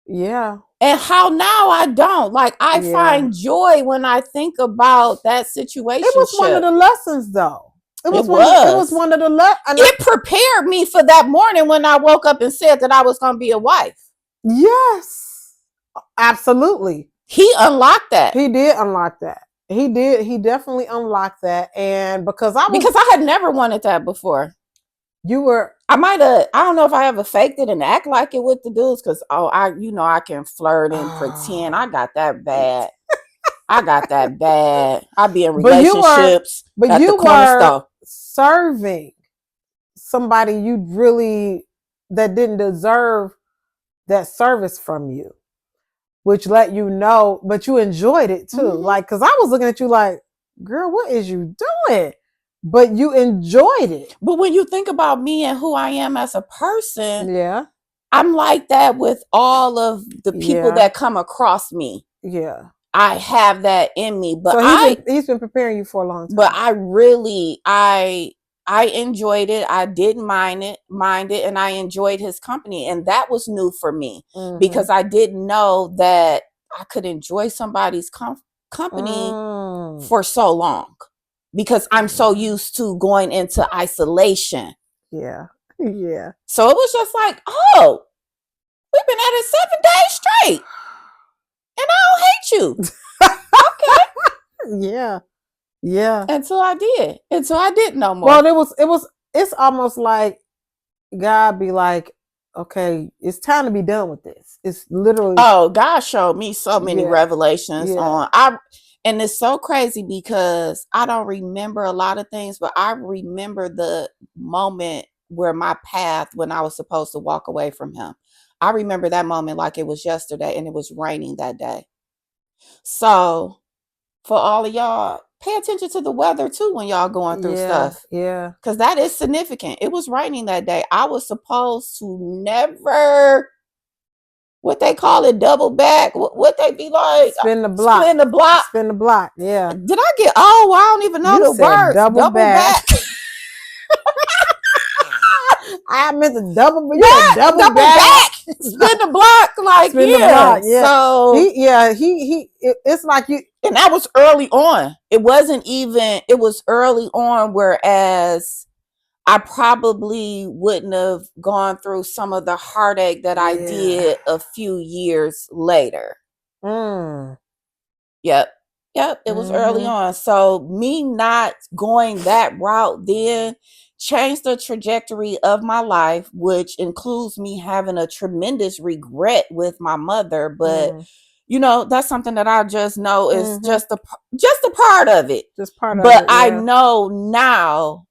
Yeah. And how now I don't. Like, I find joy when I think about that situation. It was one of the lessons, though. It was one of the lessons. It prepared me for that morning when I woke up and said that I was going to be a wife. Yes. Absolutely. He unlocked that. He did unlock that. He did. He definitely unlocked that. And because I had never wanted that before. I don't know if I ever faked it and act like it with the dudes, because I can flirt and pretend. I got that bad. I be in relationships. But you were serving somebody that didn't deserve that service from you, which let you know, but you enjoyed it too. Like, because I was looking at you like, girl, what is you doing? But you enjoyed it. But when you think about me and who I am as a person, yeah, I'm like that with all of the people that come across me. Yeah. I have that in me. But so he's been preparing you for a long time. But I really, I enjoyed it. I didn't mind it, and I enjoyed his company. And that was new for me because I didn't know that I could enjoy somebody's company for so long because I'm so used to going into isolation. Yeah. Yeah. So it was just like, oh, we've been at it 7 days straight and I don't hate you. Okay. Yeah. Yeah. Until I didn't no more. Well, it's almost like God be like, okay, it's time to be done with this. It's literally. Oh, God showed me so many revelations on. And it's so crazy because I don't remember a lot of things, but I remember the moment where my path when I was supposed to walk away from him. I remember that moment like it was yesterday, and it was raining that day. So for all of y'all, pay attention to the weather too when y'all going through stuff. Yeah. Because that is significant. It was raining that day. I was supposed to never, what they call it, double back. What they be like? Spin the block. Spin the block. Yeah. Did I get, I don't even know the words. Double back. I meant to double back. Spin the block. Like, spin the block. Yeah. So, it's like you. And that was early on. It was early on, whereas I probably wouldn't have gone through some of the heartache that I did a few years later. Yep. It was early on. So me not going that route then changed the trajectory of my life, which includes me having a tremendous regret with my mother. But you know, that's something that I just know is just a part of it. Just part of it. But I know now.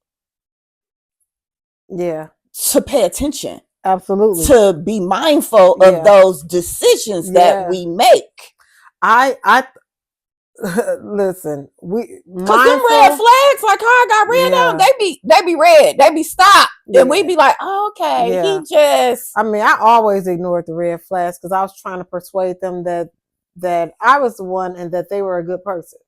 Yeah. To pay attention. Absolutely. To be mindful of those decisions that we make. I listen, because them red flags, like how I got red on, they be red, they be stopped, and we be like, oh, okay, he just. I mean, I always ignored the red flags because I was trying to persuade them that I was the one and that they were a good person.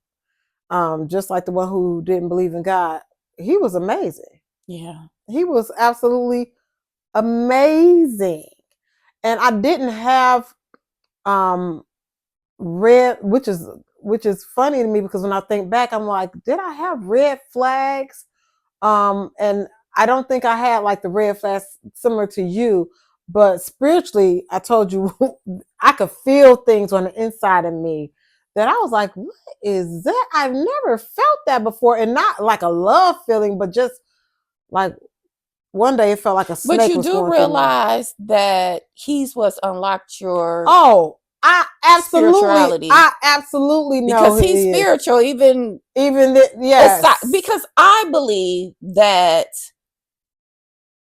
Just like the one who didn't believe in God, he was amazing. Yeah, he was absolutely amazing, and I didn't have red, which is funny to me because when I think back, I'm like, did I have red flags? And I don't think I had like the red flags similar to you, but spiritually, I told you I could feel things on the inside of me that I was like, what is that? I've never felt that before, and not like a love feeling, but just like one day it felt like a snake. But you do realize that he's what's unlocked your. Oh, I absolutely know because he's spiritual, yes. Because I believe that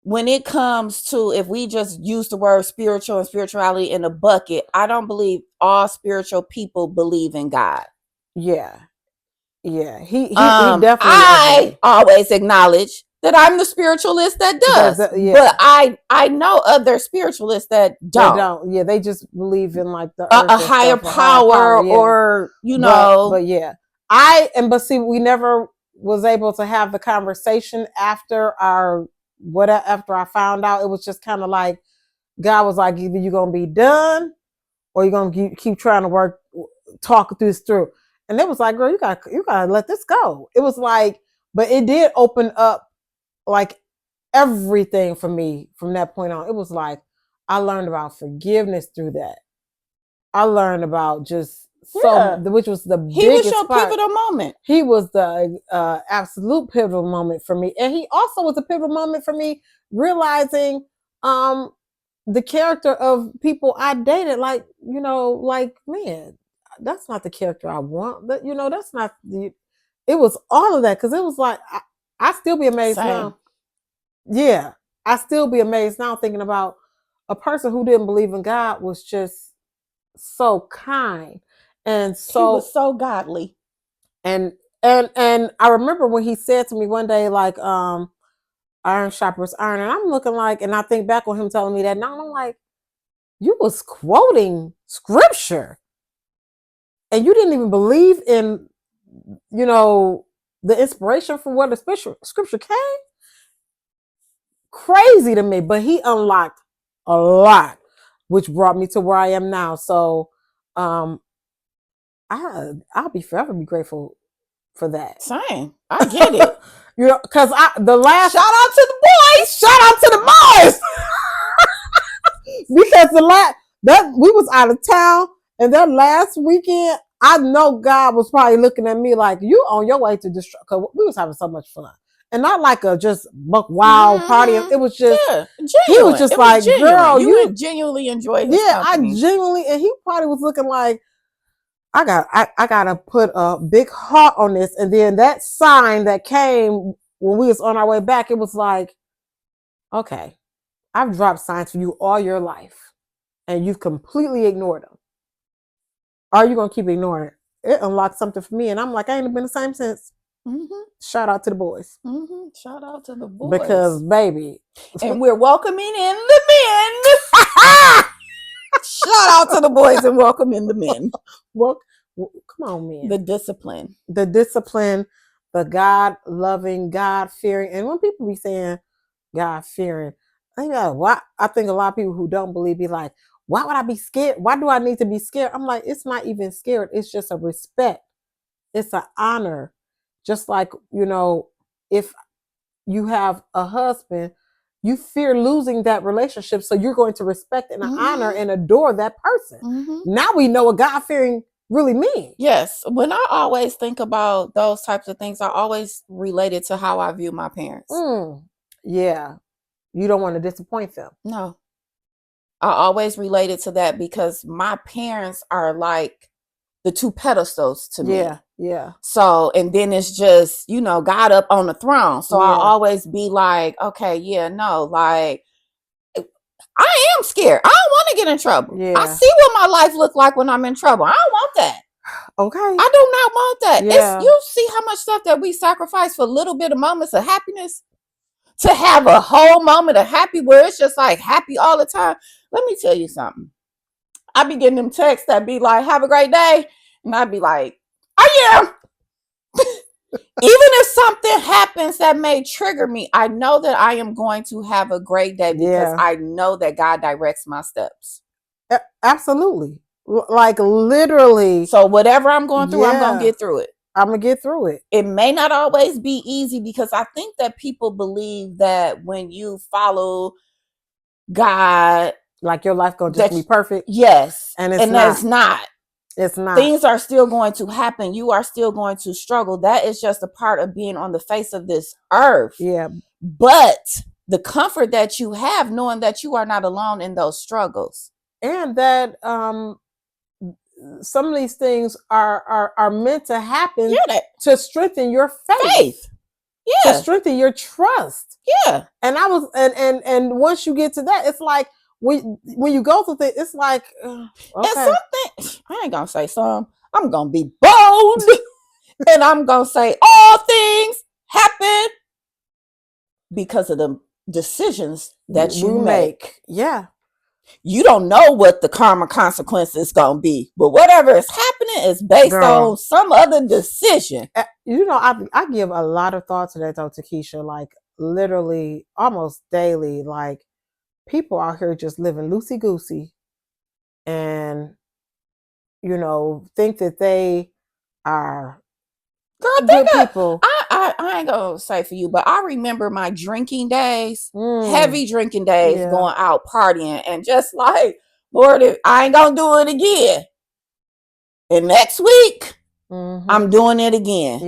when it comes to, if we just use the word spiritual and spirituality in a bucket, I don't believe all spiritual people believe in God. Yeah. He definitely. I always acknowledge that I'm the spiritualist that does. But I know other spiritualists that don't. They don't. Yeah, they just believe in like the a higher power, or you know. But yeah, but see, we never was able to have the conversation after after I found out. It was just kind of like God was like, either you're gonna be done or you're gonna keep trying to talk this through. And it was like, girl, you gotta let this go. It was like, but it did open up like everything for me from that point on. It was like I learned about forgiveness through that. I learned about just which was the biggest. He was your pivotal moment. He was the absolute pivotal moment for me, and he also was a pivotal moment for me realizing the character of people I dated. Like, you know, like, man, that's not the character I want. That, you know, that's not the. It was all of that because it was like I still be amazed now. Yeah, I still be amazed now thinking about a person who didn't believe in God was just so kind and so he was so godly. And I remember when he said to me one day, like, iron sharpens iron, and I'm looking like, and I think back on him telling me that, now I'm like, you was quoting scripture. and you didn't even believe in, you know, the inspiration from where the scripture came. Crazy to me, but he unlocked a lot, which brought me to where I am now. So I'll be forever be grateful for that. Same. I get it. You know, because the last shout out to the boys. Shout out to the boys. Because that we was out of town, and that last weekend, I know God was probably looking at me like, you on your way to destroy, because we was having so much fun. And not like a just buck wild party. It was just, he was just like, girl, you genuinely enjoy his company. I genuinely, and he probably was looking like, I gotta put a big heart on this. And then that sign that came when we was on our way back, it was like, okay, I've dropped signs for you all your life, and you've completely ignored them. Are you gonna keep ignoring it? It unlocked something for me, and I'm like, I ain't been the same since. Mm-hmm. Shout out to the boys. Mm-hmm. Shout out to the boys. Because, baby. And we're welcoming in the men. Shout out to the boys and welcoming the men. Well, come on, men. The discipline. The God-loving, God-fearing. And when people be saying God-fearing, I think a lot of people who don't believe be like, why would I be scared? Why do I need to be scared? I'm like, it's not even scared. It's just a respect. It's an honor. Just like, you know, if you have a husband, you fear losing that relationship. So you're going to respect and honor and adore that person. Mm-hmm. Now we know what God-fearing really means. Yes. When I always think about those types of things, I always relate it to how I view my parents. Yeah. You don't want to disappoint them. No. I always related to that because my parents are like the two pedestals to me. Yeah. So, and then it's just, you know, God up on the throne. So I'll always be like, okay, like, I am scared. I don't want to get in trouble. Yeah. I see what my life look like when I'm in trouble. I don't want that. Okay. I do not want that. Yeah. You see how much stuff that we sacrifice for a little bit of moments of happiness? To have a whole moment of happy where it's just like happy all the time. Let me tell you something. I be getting them texts that be like, have a great day. And I'd be like, I am. Even if something happens that may trigger me, I know that I am going to have a great day because I know that God directs my steps. Absolutely. Like literally. So whatever I'm going through, I'm going to get through it. I'm going to get through it. It may not always be easy because I think that people believe that when you follow God, like your life going to just be perfect. Yes. And it's not. It's not. Things are still going to happen. You are still going to struggle. That is just a part of being on the face of this earth. Yeah. But the comfort that you have knowing that you are not alone in those struggles. And that some of these things are meant to happen to strengthen your faith. Yeah. To strengthen your trust. Yeah. And I was and once you get to that, it's like when you go through things, it's like okay. And something I ain't gonna say some. I'm gonna be bold and I'm gonna say all things happen because of the decisions that you make. Yeah. You don't know what the karma consequence is going to be, but whatever is happening is based on some other decision. You know, I give a lot of thought to that though, Tikisha, like literally almost daily, like people out here just living loosey-goosey and, you know, think that they are good people. I ain't gonna say for you, but I remember my drinking days, heavy drinking days, going out partying, and just like, Lord, I ain't gonna do it again. And next week, I'm doing it again.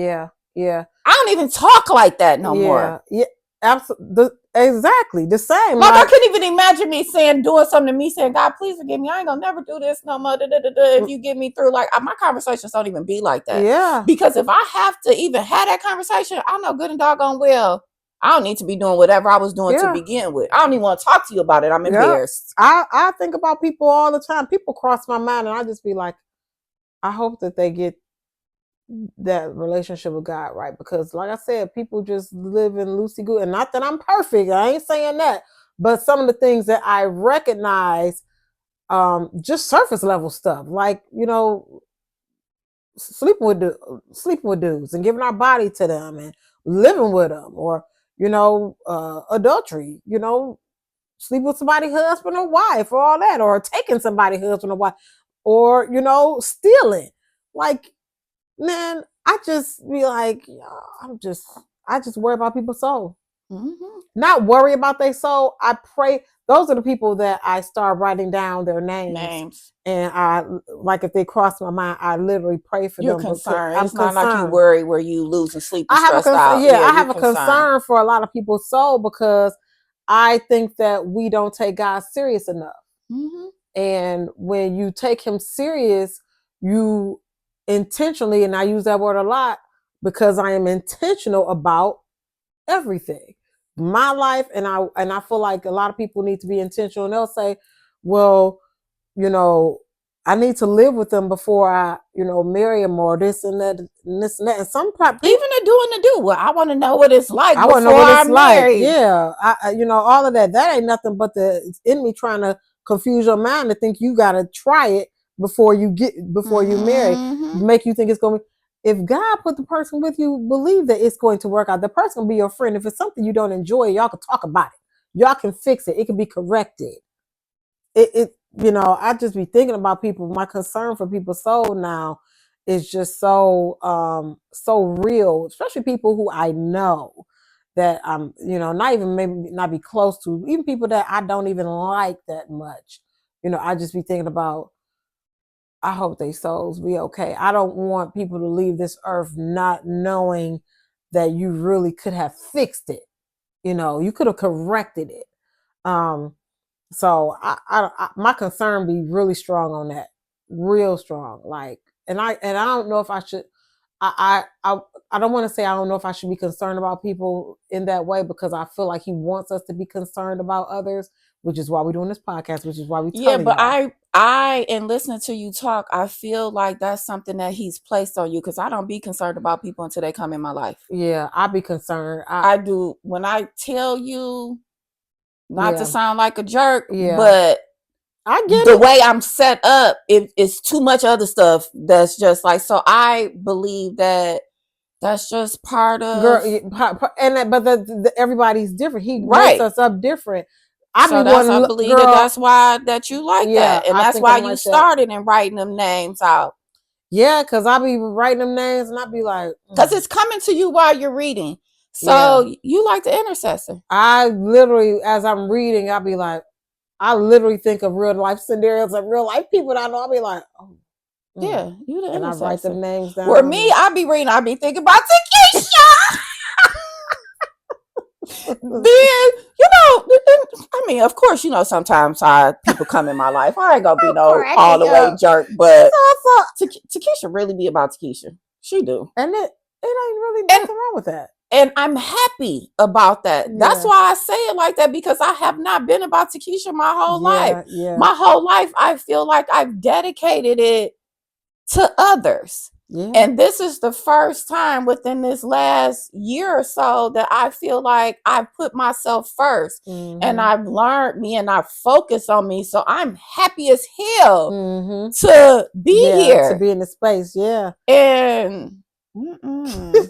Yeah. I don't even talk like that no more. Yeah, absolutely. Exactly the same. Like I couldn't even imagine me doing something to me, saying, God, please forgive me. I ain't gonna never do this no more. If you get me through, like my conversations don't even be like that. Yeah. Because if I have to even have that conversation, I know good and doggone well I don't need to be doing whatever I was doing to begin with. I don't even want to talk to you about it. I'm embarrassed. I think about people all the time. People cross my mind and I just be like, I hope that they get that relationship with God right, because like I said, people just live in loosey-goosey, and not that I'm perfect, I ain't saying that, but some of the things that I recognize, just surface level stuff, like, you know, sleeping with dudes and giving our body to them and living with them, or adultery, sleep with somebody's husband or wife, or all that, or taking somebody's husband or wife, or stealing. Like, man, I just be like, I just worry about people's soul. Mm-hmm. Not worry about their soul. I pray. Those are the people that I start writing down their names. And I, like, if they cross my mind, I literally pray for You're them. Concerned. I'm it's not concerned. like you worry where you losing sleep and stressed out. Yeah, I have a concern for a lot of people's soul, because I think that we don't take God serious enough. Mm-hmm. And when you take him serious, you intentionally, and I use that word a lot because I am intentional about everything. My life, and I feel like a lot of people need to be intentional, and they'll say, well, I need to live with them before I, marry them, or this and that, and this and that. And some people, even the doing the do. Well, I want to know what it's like I before know what it's I'm married. Yeah, all of that. That ain't nothing but the enemy trying to confuse your mind to think you got to try it before you marry, make you think it's going to. If God put the person with you, believe that it's going to work out. The person will be your friend. If it's something you don't enjoy, y'all can talk about it. Y'all can fix it. It can be corrected. I just be thinking about people. My concern for people's soul now is just so real, especially people who I know that I'm, not even, maybe not be close to, even people that I don't even like that much. I just be thinking about, I hope their souls be okay. I don't want people to leave this earth not knowing that you really could have fixed it. You could have corrected it. So I my concern be really strong on that, real strong. Like, and I don't know if I should. I don't want to say I don't know if I should be concerned about people in that way, because I feel like he wants us to be concerned about others, which is why we're doing this podcast, which is why we but I and listening to you talk, I feel like that's something that he's placed on you, because I don't be concerned about people until they come in my life. Yeah, I be concerned. I do. When I tell you, not to sound like a jerk, but I get the way I'm set up, it's too much other stuff that's just like, so I believe that that's just part of. But everybody's different. He makes us up different. I believe that's why that you like that, and that's why you started in writing them names out. Yeah, because I be writing them names, and I be like, because it's coming to you while you're reading. So you like the intercessor. I literally, as I'm reading, I'll be like, I literally think of real life scenarios of real life people that I know. I'll be like, oh. Yeah, you the intercessor. And I write them names down. Where me, I be reading, I be thinking about Tikisha. Then, I mean, of course, sometimes people come in my life. I ain't gonna be no all the way jerk, but Tikisha really be about Tikisha. She do. And it ain't really nothing wrong with that. And I'm happy about that. Yeah. That's why I say it like that, because I have not been about Tikisha my whole life. Yeah. My whole life, I feel like I've dedicated it to others. Yeah. And this is the first time within this last year or so that I feel like I've put myself first. Mm-hmm. And I've learned me, and I've focused on me. So I'm happy as hell to be here. To be in the space. Yeah. And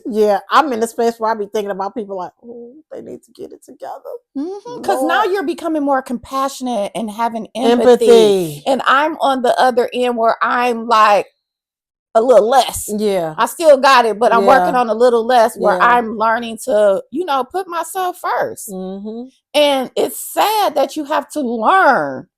yeah, I'm in the space where I be thinking about people like, oh, they need to get it together. Because now you're becoming more compassionate and having empathy. And I'm on the other end where I'm like a little less. Yeah. I still got it, but I'm working on a little less, where I'm learning to, put myself first. Mm-hmm. And it's sad that you have to learn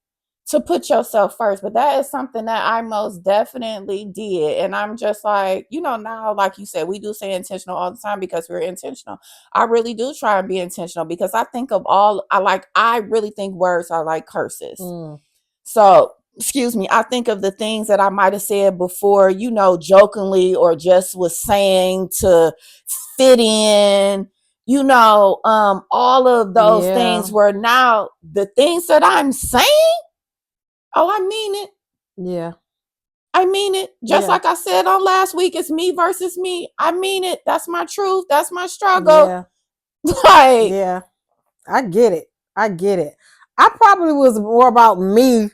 to put yourself first, but that is something that I most definitely did. And I'm just like, now, like you said, we do say intentional all the time because we're intentional. I really do try and be intentional, because I think of I really think words are like curses. So, excuse me, I think of the things that I might have said before, jokingly, or just was saying to fit in, all of those things, where now the things that I'm saying, oh, I mean it. Yeah. I mean it. Just like I said on last week, it's me versus me. I mean it. That's my truth. That's my struggle. Yeah. Yeah. I get it. I probably was more about me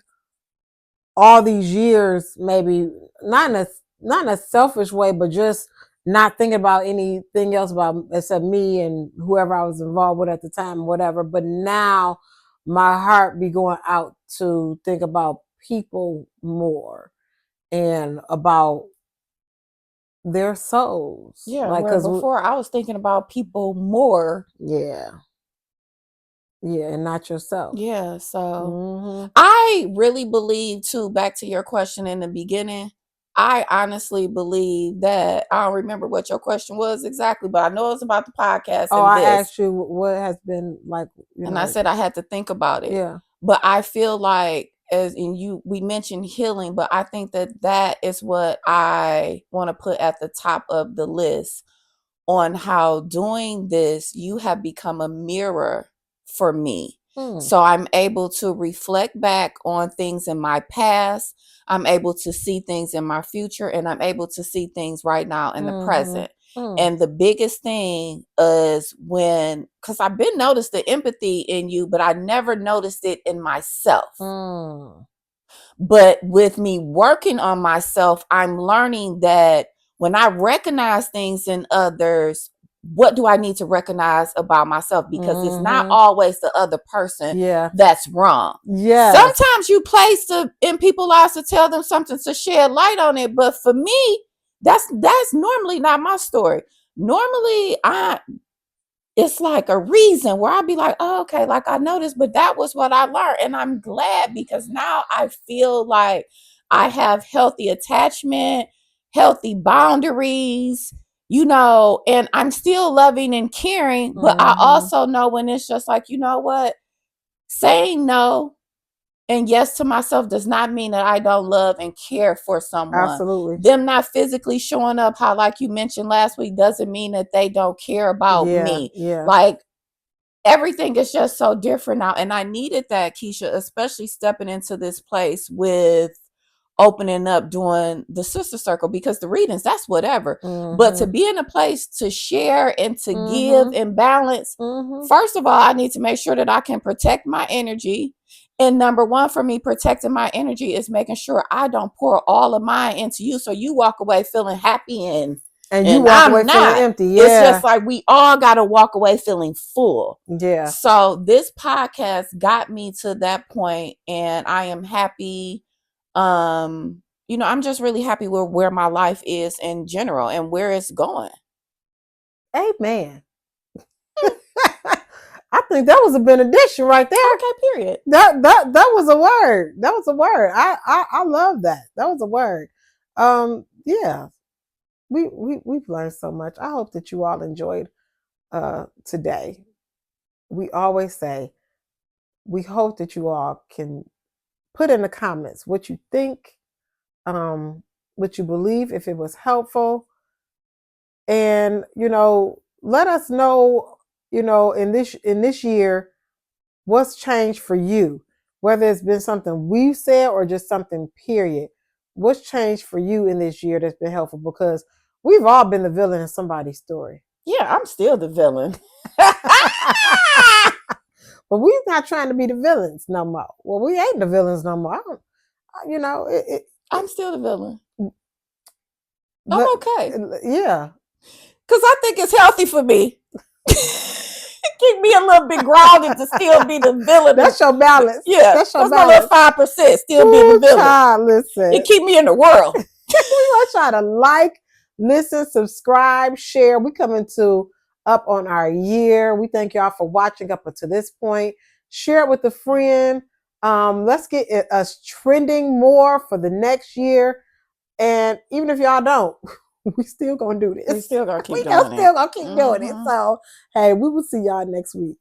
all these years, maybe not in a not in a selfish way, but just not thinking about anything else about except me and whoever I was involved with at the time, whatever. But now my heart be going out to think about people more and about their souls. Yeah, like, where before I was thinking about people more. Yeah. Yeah, and not yourself. Yeah, so I really believe too, back to your question in the beginning, I honestly believe that, I don't remember what your question was exactly, but I know it's about the podcast. Oh, I asked you what has been like, and I said I had to think about it. Yeah. But I feel like, we mentioned healing, but I think that is what I want to put at the top of the list on how doing this, you have become a mirror for me. So I'm able to reflect back on things in my past. I'm able to see things in my future, and I'm able to see things right now in the present. And the biggest thing is because I've been noticed the empathy in you, but I never noticed it in myself. But with me working on myself, I'm learning that when I recognize things in others, what do I need to recognize about myself? Because it's not always the other person that's wrong. Yeah. Sometimes you place in people's lives to tell them something to shed light on it. But for me, that's normally not my story. Normally, it's like a reason where I'd be like, oh, okay, like I noticed, but that was what I learned. And I'm glad, because now I feel like I have healthy attachment, healthy boundaries, and I'm still loving and caring, but I also know when it's just like, you know what, saying no and yes to myself does not mean that I don't love and care for someone. Absolutely. Them not physically showing up, how like you mentioned last week, doesn't mean that they don't care about me. Yeah. Like, everything is just so different now. And I needed that, Keisha, especially stepping into this place with opening up, doing the sister circle, because the readings, that's whatever. But to be in a place to share and to give and balance, first of all, I need to make sure that I can protect my energy. And number one for me, protecting my energy is making sure I don't pour all of mine into you, so you walk away feeling happy and you walk away feeling empty. Yeah. It's just like we all got to walk away feeling full. Yeah. So this podcast got me to that point, and I am happy. I'm just really happy with where my life is in general and where it's going. Amen. I think that was a benediction right there. Okay, period. That was a word. That was a word. I love that. That was a word. Yeah. We've learned so much. I hope that you all enjoyed today. We always say we hope that you all can put in the comments what you think, what you believe, if it was helpful, and let us know, in this year, what's changed for you, whether it's been something we've said or just something period. What's changed for you in this year that's been helpful? Because we've all been the villain in somebody's story. Yeah, I'm still the villain. But we're not trying to be the villains no more. Well, we ain't the villains no more. I'm still the villain. I'm okay. Yeah. Because I think it's healthy for me. Keep me a little bit grounded to still be the villain. That's your balance. Yeah. That's your balance. My little 5% still be the villain. Child, listen. It keep me in the world. We want y'all to like, listen, subscribe, share. We coming up on our year. We thank y'all for watching up until this point. Share it with a friend. Let's get us trending more for the next year. And even if y'all don't, we still gonna do this. We still gonna keep doing it. Still gonna keep doing it. So, hey, we will see y'all next week.